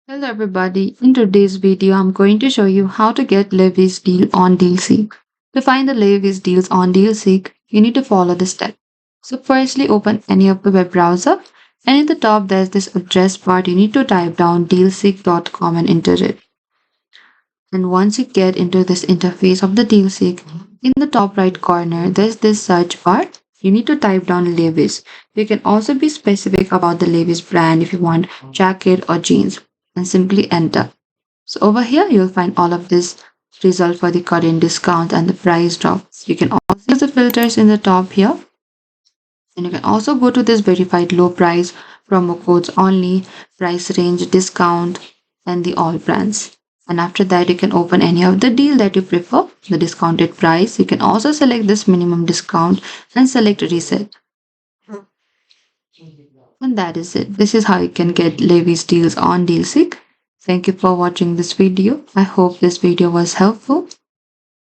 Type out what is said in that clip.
Hello everybody, in today's video I'm going to show you how to get Levi's deal on DealSeek. To find the Levi's deals on DealSeek, you need to follow this step. So firstly open any of the web browser and in the top there's this address part. You need to type down dealseek.com and enter it. And once you get into this interface of the DealSeek, in the top right corner there's this search bar. You need to type down Levi's. You can also be specific about the Levi's brand if you want jacket or jeans and simply enter. So over here, you'll find all of this result for the current discount and the price drop. You can also use the filters in the top here. And you can also go to this verified low price, promo codes only, price range, discount, and the all brands. And after that, you can open any of the deal that you prefer, the discounted price. You can also select this minimum discount and select reset. And that is it. This is how you can get Levi's deals on DealSeek. Thank you for watching this video. I hope this video was helpful.